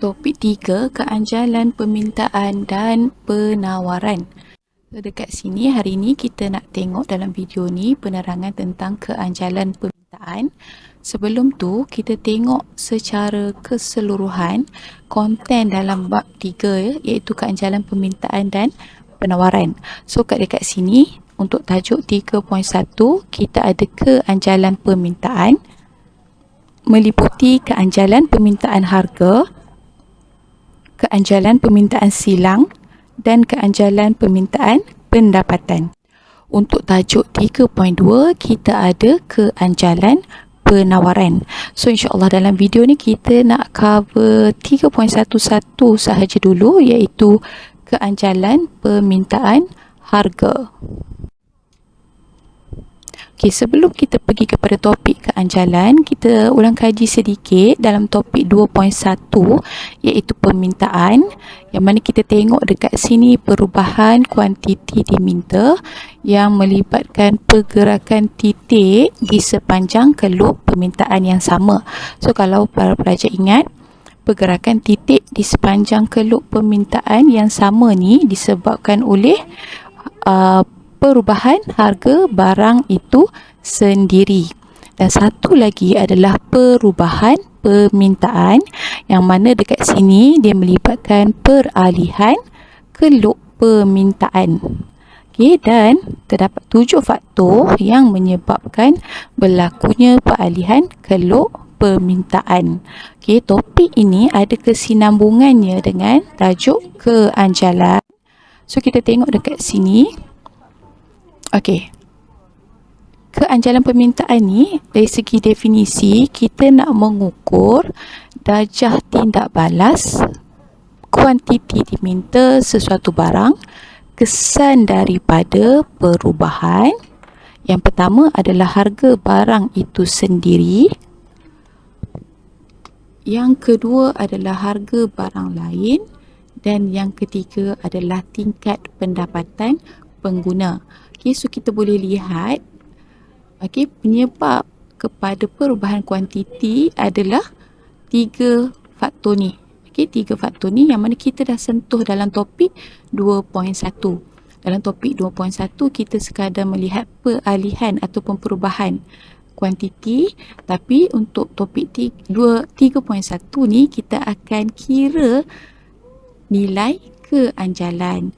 Topik 3, keanjalan permintaan dan penawaran. Dekat sini hari ni kita nak tengok dalam video ni penerangan tentang keanjalan permintaan. Sebelum tu kita tengok secara keseluruhan konten dalam bab 3 iaitu keanjalan permintaan dan penawaran. So dekat sini untuk tajuk 3.1 kita ada keanjalan permintaan meliputi keanjalan permintaan harga, keanjalan permintaan silang dan keanjalan permintaan pendapatan. Untuk tajuk 3.2 kita ada keanjalan penawaran. So insya-Allah dalam video ni kita nak cover 3.11 sahaja dulu iaitu keanjalan permintaan harga. Okay, sebelum kita pergi kepada topik keanjalan, kita ulang kaji sedikit dalam topik 2.1 iaitu permintaan, yang mana kita tengok dekat sini perubahan kuantiti diminta yang melibatkan pergerakan titik di sepanjang keluk permintaan yang sama. So kalau para pelajar ingat, pergerakan titik di sepanjang keluk permintaan yang sama ni disebabkan oleh perubahan harga barang itu sendiri. Dan satu lagi adalah perubahan permintaan yang mana dekat sini dia melibatkan peralihan keluk permintaan. Okay, dan terdapat 7 faktor yang menyebabkan berlakunya peralihan keluk permintaan. Okay, topik ini ada kesinambungannya dengan tajuk keanjalan. So kita tengok dekat sini. Okey. Keanjalan permintaan ni dari segi definisi kita nak mengukur darjah tindak balas, kuantiti diminta sesuatu barang, kesan daripada perubahan. Yang pertama adalah harga barang itu sendiri. Yang kedua adalah harga barang lain dan yang ketiga adalah tingkat pendapatan pengguna. Okay, so kita boleh lihat penyebab kepada perubahan kuantiti adalah 3 faktor ni. Okay, 3 faktor ni yang mana kita dah sentuh dalam topik 2.1. Dalam topik 2.1 kita sekadar melihat peralihan ataupun perubahan kuantiti, tapi untuk topik 3.1 ni kita akan kira nilai keanjalan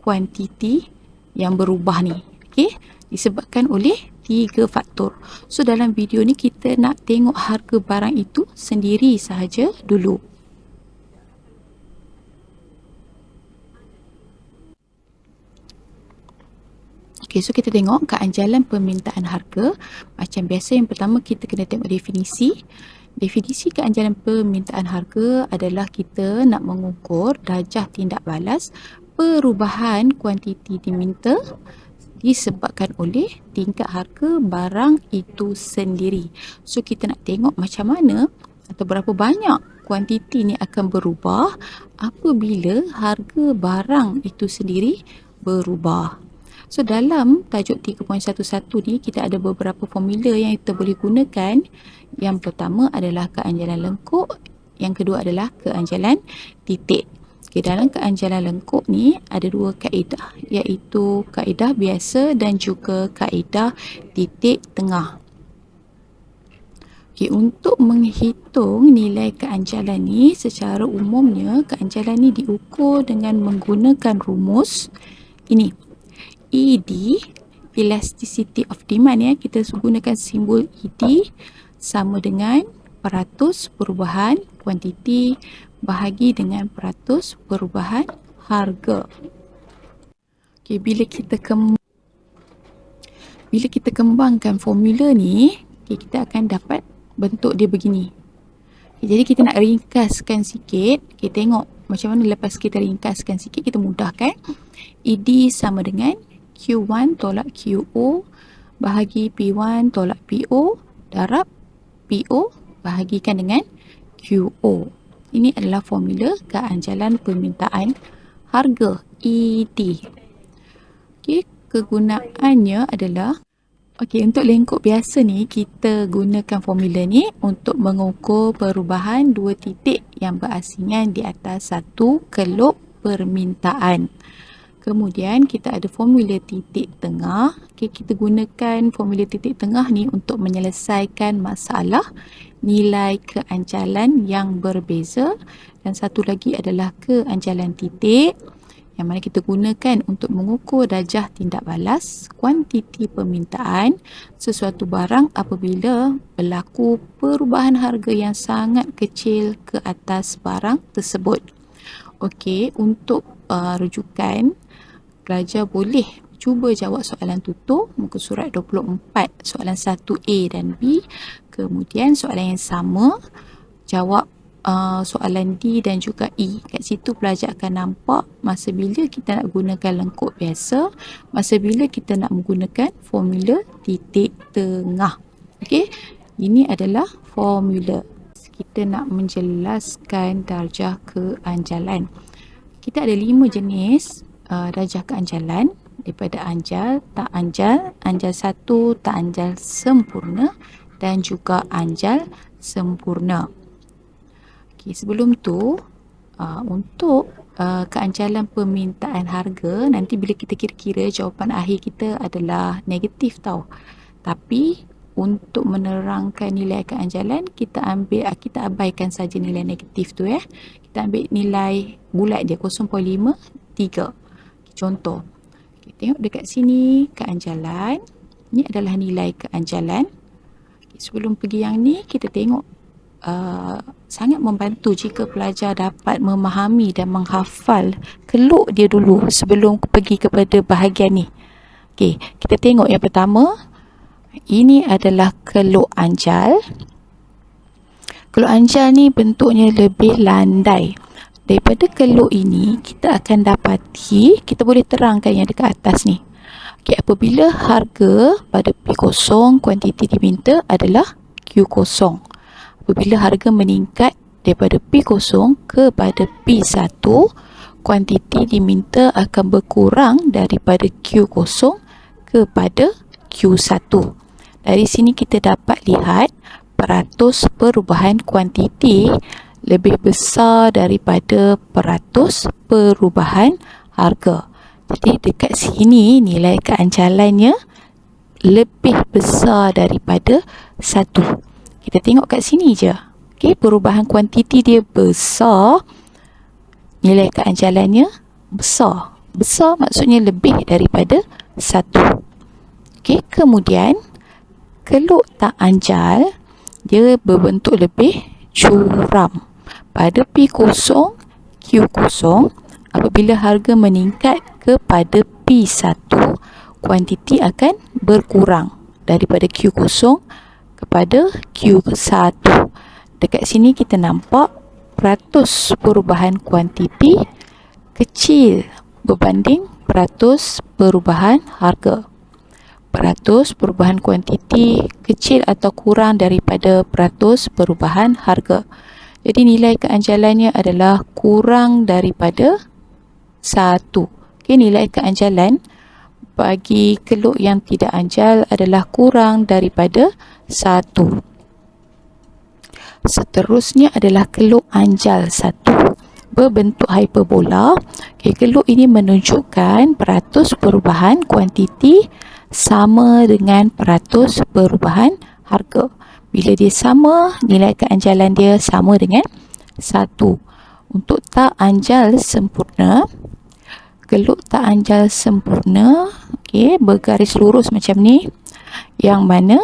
kuantiti yang berubah ni. Okey, disebabkan oleh 3 faktor. So dalam video ni kita nak tengok harga barang itu sendiri sahaja dulu. Okey, so kita tengok keanjalan permintaan harga. Macam biasa yang pertama kita kena tengok definisi. Definisi keanjalan permintaan harga adalah kita nak mengukur darjah tindak balas perubahan kuantiti diminta disebabkan oleh tingkat harga barang itu sendiri. So kita nak tengok macam mana atau berapa banyak kuantiti ni akan berubah apabila harga barang itu sendiri berubah. So dalam tajuk 3.11 ni kita ada beberapa formula yang kita boleh gunakan. Yang pertama adalah keanjalan lengkuk, yang kedua adalah keanjalan titik. Okay, dalam keanjalan lengkuk ni ada 2 kaedah, iaitu kaedah biasa dan juga kaedah titik tengah. Okay, untuk menghitung nilai keanjalan ni secara umumnya keanjalan ni diukur dengan menggunakan rumus ini. ED, elasticity of demand ya, kita gunakan simbol ED sama dengan peratus perubahan kuantiti bahagi dengan peratus perubahan harga. Okay, bila kita kembangkan formula ni, okay, kita akan dapat bentuk dia begini. Okay, jadi kita nak ringkaskan sikit. Okay, tengok macam mana lepas kita ringkaskan sikit, kita mudahkan. ED sama dengan Q1 tolak QO bahagi P1 tolak PO darab PO bahagikan dengan QO. Ini adalah formula keanjalan permintaan harga ED. Okey, kegunaannya adalah untuk lengkuk biasa ni kita gunakan formula ni untuk mengukur perubahan 2 titik yang berasingan di atas satu keluk permintaan. Kemudian kita ada formula titik tengah. Okay, kita gunakan formula titik tengah ni untuk menyelesaikan masalah nilai keanjalan yang berbeza, dan satu lagi adalah keanjalan titik yang mana kita gunakan untuk mengukur darjah tindak balas kuantiti permintaan sesuatu barang apabila berlaku perubahan harga yang sangat kecil ke atas barang tersebut. Okey, untuk rujukan, pelajar boleh cuba jawab soalan tutur muka surat 24, soalan 1A dan B. Kemudian soalan yang sama, jawab soalan D dan juga E. Kat situ pelajar akan nampak masa bila kita nak gunakan lengkuk biasa, masa bila kita nak menggunakan formula titik tengah. Okey, ini adalah formula. Kita nak menjelaskan darjah keanjalan. Kita ada 5 jenis darjah keanjalan, daripada anjal, tak anjal, anjal 1, tak anjal sempurna dan juga anjal sempurna. Okay, sebelum tu, untuk keanjalan permintaan harga, nanti bila kita kira-kira jawapan akhir kita adalah negatif tau. Tapi untuk menerangkan nilai keanjalan, kita abaikan saja nilai negatif tu ya. Kita ambil nilai bulat dia 0.53. Contoh, kita tengok dekat sini keanjalan. Ni adalah nilai keanjalan. Sebelum pergi yang ni, kita tengok sangat membantu jika pelajar dapat memahami dan menghafal keluk dia dulu sebelum pergi kepada bahagian ni. Okey, kita tengok yang pertama. Ini adalah keluk anjal. Keluk anjal ni bentuknya lebih landai. Daripada keluk ini, kita akan dapati, kita boleh terangkan yang dekat atas ni. Okey, apabila harga pada P0, kuantiti diminta adalah Q0. Apabila harga meningkat daripada P0 kepada P1, kuantiti diminta akan berkurang daripada Q0 kepada Q1. Dari sini kita dapat lihat peratus perubahan kuantiti lebih besar daripada peratus perubahan harga. Jadi dekat sini nilai keanjalannya lebih besar daripada 1. Kita tengok kat sini je. Okey, perubahan kuantiti dia besar, nilai keanjalannya besar. Besar maksudnya lebih daripada 1. Okey, kemudian keluk tak anjal dia berbentuk lebih curam. Pada P0, Q0, apabila harga meningkat kepada P1, kuantiti akan berkurang daripada Q0 kepada Q1. Dekat sini kita nampak peratus perubahan kuantiti kecil berbanding peratus perubahan harga. Peratus perubahan kuantiti kecil atau kurang daripada peratus perubahan harga. Jadi nilai keanjalannya adalah kurang daripada 1. Okay, nilai keanjalan bagi keluk yang tidak anjal adalah kurang daripada 1. Seterusnya adalah keluk anjal 1 berbentuk hiperbola. Okay, keluk ini menunjukkan peratus perubahan kuantiti sama dengan peratus perubahan harga. Bila dia sama, nilai keanjalan dia sama dengan 1. Untuk tak anjal sempurna, keluk tak anjal sempurna, okay, bergaris lurus macam ni, yang mana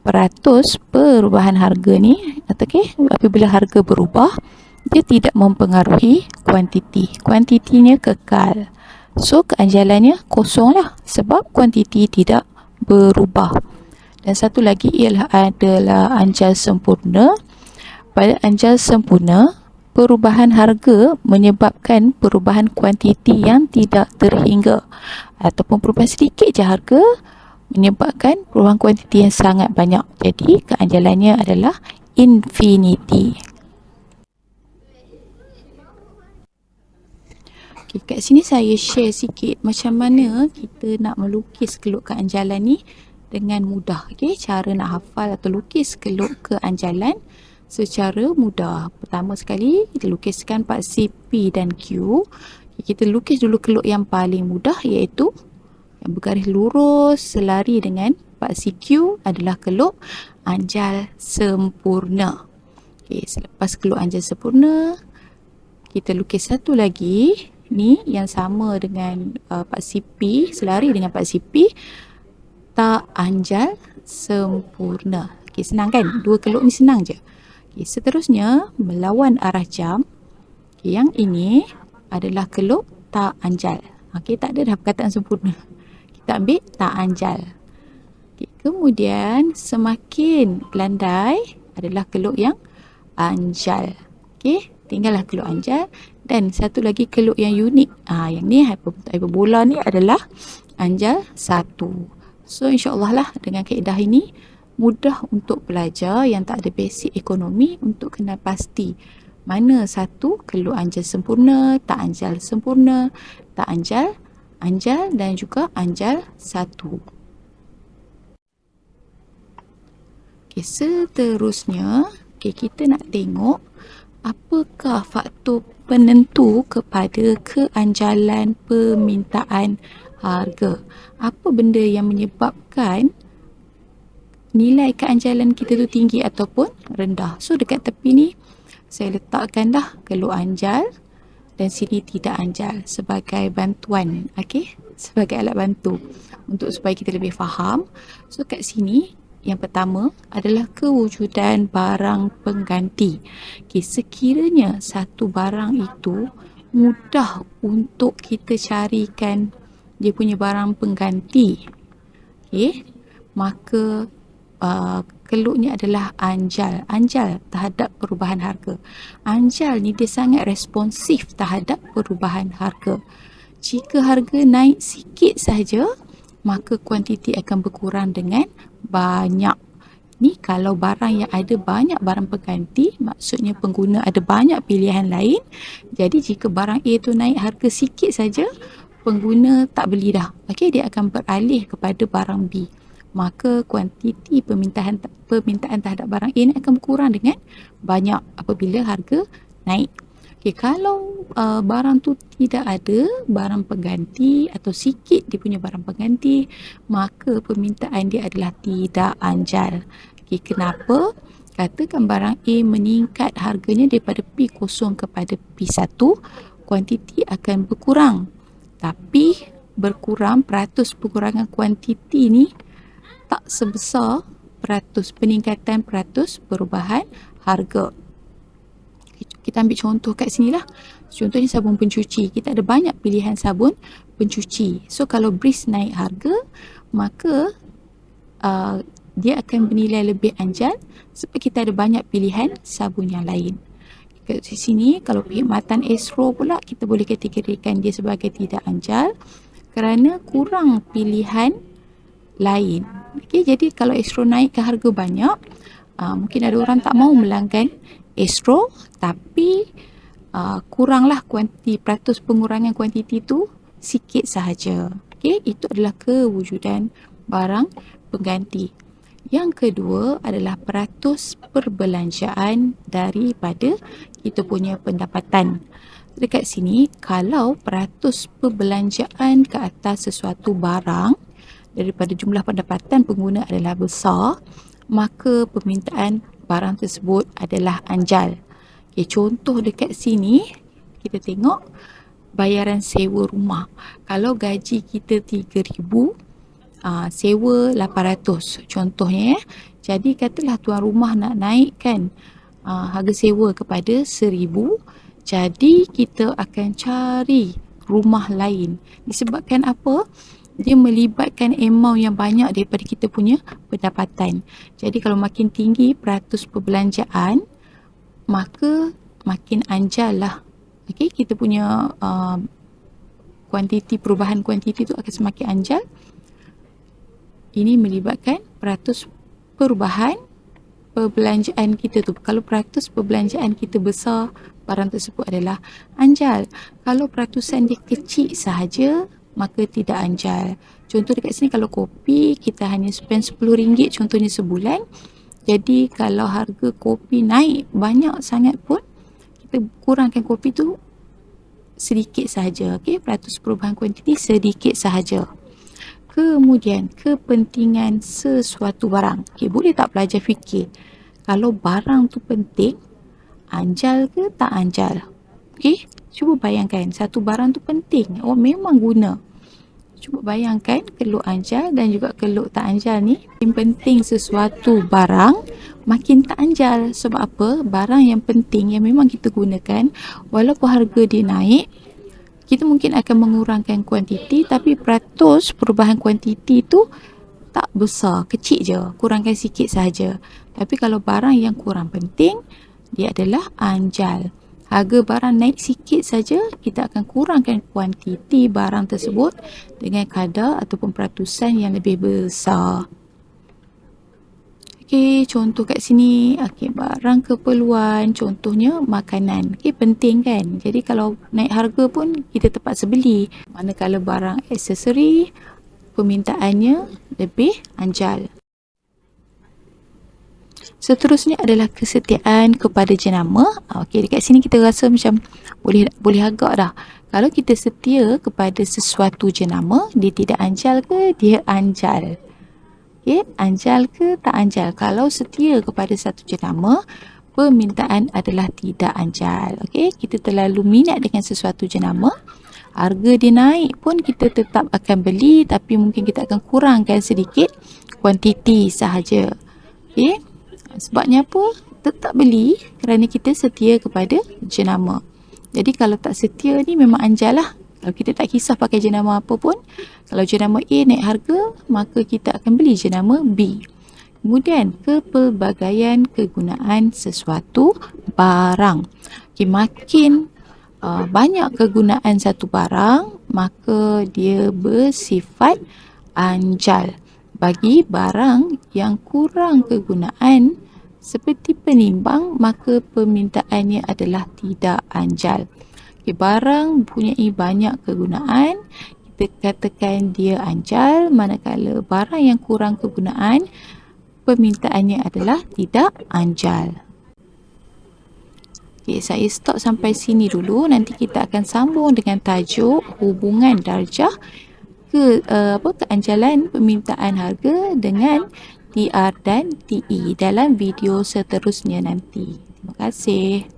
peratus perubahan harga ni, okay, apabila harga berubah, dia tidak mempengaruhi kuantiti. Kuantitinya kekal. So, keanjalannya kosong lah sebab kuantiti tidak berubah. Dan satu lagi adalah anjal sempurna. Pada anjal sempurna, perubahan harga menyebabkan perubahan kuantiti yang tidak terhingga. Ataupun perubahan sedikit je harga menyebabkan perubahan kuantiti yang sangat banyak. Jadi, keanjalannya adalah infinity. Okay, kat sini saya share sikit macam mana kita nak melukis keluk keanjalan ni dengan mudah. Okay, cara nak hafal atau lukis keluk keanjalan secara mudah. Pertama sekali, kita lukiskan paksi P dan Q. Kita lukis dulu keluk yang paling mudah, iaitu yang bergaris lurus selari dengan paksi Q adalah keluk anjal sempurna. Selepas keluk anjal sempurna, kita lukis satu lagi. Ni yang sama dengan paksi P, selari dengan paksi P, tak anjal sempurna. Senang kan? Dua keluk ni senang je. Seterusnya, melawan arah jam. Yang ini adalah keluk tak anjal. Tak ada dah perkataan sempurna. Kita ambil tak anjal. Kemudian, semakin landai adalah keluk yang anjal. Tinggallah keluk anjal. Dan satu lagi keluk yang unik. Yang ni hyperbola ni adalah anjal 1. So insyaAllah lah dengan kaedah ini mudah untuk pelajar yang tak ada basic ekonomi untuk kenal pasti mana satu keluk anjal sempurna, tak anjal sempurna, tak anjal, anjal dan juga anjal 1. Seterusnya kita nak tengok apakah faktor penentu kepada keanjalan permintaan harga. Apa benda yang menyebabkan nilai keanjalan kita tu tinggi ataupun rendah. So dekat tepi ni saya letakkan dah keluk anjal dan sini tidak anjal sebagai bantuan, sebagai alat bantu untuk supaya kita lebih faham. So kat sini yang pertama adalah kewujudan barang pengganti. Sekiranya satu barang itu mudah untuk kita carikan dia punya barang pengganti, maka keluknya adalah anjal terhadap perubahan harga. Anjal ni dia sangat responsif terhadap perubahan harga. Jika harga naik sikit sahaja, maka kuantiti akan berkurang dengan banyak. Ni kalau barang yang ada banyak barang pengganti, maksudnya pengguna ada banyak pilihan lain. Jadi jika barang A tu naik harga sikit saja, pengguna tak beli dah. Dia akan beralih kepada barang B. Maka kuantiti permintaan terhadap barang A ni akan berkurang dengan banyak apabila harga naik. Kalau barang tu tidak ada barang pengganti atau sikit dia punya barang pengganti, maka permintaan dia adalah tidak anjal. Kenapa? Katakan barang A meningkat harganya daripada P0 kepada P1, kuantiti akan berkurang. Tapi berkurang, peratus pengurangan kuantiti ni tak sebesar peningkatan peratus perubahan harga. Kita ambil contoh kat sini lah. Contohnya sabun pencuci. Kita ada banyak pilihan sabun pencuci. So kalau Breeze naik harga, maka dia akan bernilai lebih anjal sebab kita ada banyak pilihan sabun yang lain. Kat sini kalau perkhidmatan Astro pula, kita boleh kategorikan dia sebagai tidak anjal kerana kurang pilihan lain. Jadi kalau Astro naik ke harga banyak, mungkin ada orang tak mau melanggan Astro, tapi kuranglah peratus pengurangan kuantiti tu sikit sahaja. Itu adalah kewujudan barang pengganti. Yang kedua adalah peratus perbelanjaan daripada kita punya pendapatan. Dekat sini, kalau peratus perbelanjaan ke atas sesuatu barang daripada jumlah pendapatan pengguna adalah besar, maka permintaan barang tersebut adalah anjal. Contoh dekat sini, kita tengok bayaran sewa rumah. Kalau gaji kita 3,000, sewa 800 contohnya. Jadi katalah tuan rumah nak naikkan harga sewa kepada 1,000, jadi kita akan cari rumah lain. Disebabkan apa? Dia melibatkan amount yang banyak daripada kita punya pendapatan. Jadi kalau makin tinggi peratus perbelanjaan, maka makin anjal lah. Kita punya perubahan kuantiti itu akan semakin anjal. Ini melibatkan peratus perubahan perbelanjaan kita tu. Kalau peratus perbelanjaan kita besar, barang tersebut adalah anjal. Kalau peratusan dia kecil sahaja, maka tidak anjal. Contoh dekat sini, kalau kopi kita hanya spend RM10 contohnya sebulan, Jadi kalau harga kopi naik banyak sangat pun, kita kurangkan kopi tu sedikit sahaja. Okey, peratus perubahan kuantiti sedikit sahaja. Kemudian kepentingan sesuatu barang. Okey, boleh tak pelajar fikir kalau barang tu penting, anjal ke tak anjal? Okey, cuba bayangkan satu barang tu penting, memang guna. Cuba bayangkan keluk anjal dan juga keluk tak anjal ni. Yang penting sesuatu barang makin tak anjal. Sebab apa? Barang yang penting yang memang kita gunakan, walaupun harga dia naik, kita mungkin akan mengurangkan kuantiti, tapi peratus perubahan kuantiti tu tak besar, kecil je, kurangkan sikit sahaja. Tapi kalau barang yang kurang penting, dia adalah anjal. Harga barang naik sikit saja, kita akan kurangkan kuantiti barang tersebut dengan kadar ataupun peratusan yang lebih besar. Okey, contoh kat sini, okey, barang keperluan, contohnya makanan. Okey, penting kan? Jadi kalau naik harga pun kita terpaksa beli. Manakala barang aksesori, permintaannya lebih anjal. Seterusnya adalah kesetiaan kepada jenama. Okey, dekat sini kita rasa macam boleh agak dah. Kalau kita setia kepada sesuatu jenama, dia tidak anjal ke dia anjal? Okey, anjal ke tak anjal? Kalau setia kepada satu jenama, permintaan adalah tidak anjal. Okey, kita terlalu minat dengan sesuatu jenama, harga dia naik pun kita tetap akan beli, tapi mungkin kita akan kurangkan sedikit kuantiti sahaja. Okey, sebabnya apa? Tetap beli kerana kita setia kepada jenama. Jadi kalau tak setia ni memang anjal lah. Kalau kita tak kisah pakai jenama apa pun, kalau jenama A naik harga, maka kita akan beli jenama B. Kemudian kepelbagaian kegunaan sesuatu barang. Okay, makin banyak kegunaan satu barang, maka dia bersifat anjal. Bagi barang yang kurang kegunaan seperti penimbang, maka permintaannya adalah tidak anjal. Okay, barang mempunyai banyak kegunaan, kita katakan dia anjal, manakala barang yang kurang kegunaan, permintaannya adalah tidak anjal. Okay, saya stop sampai sini dulu. Nanti kita akan sambung dengan tajuk hubungan darjah keanjalan permintaan harga dengan TR dan TE dalam video seterusnya nanti. Terima kasih.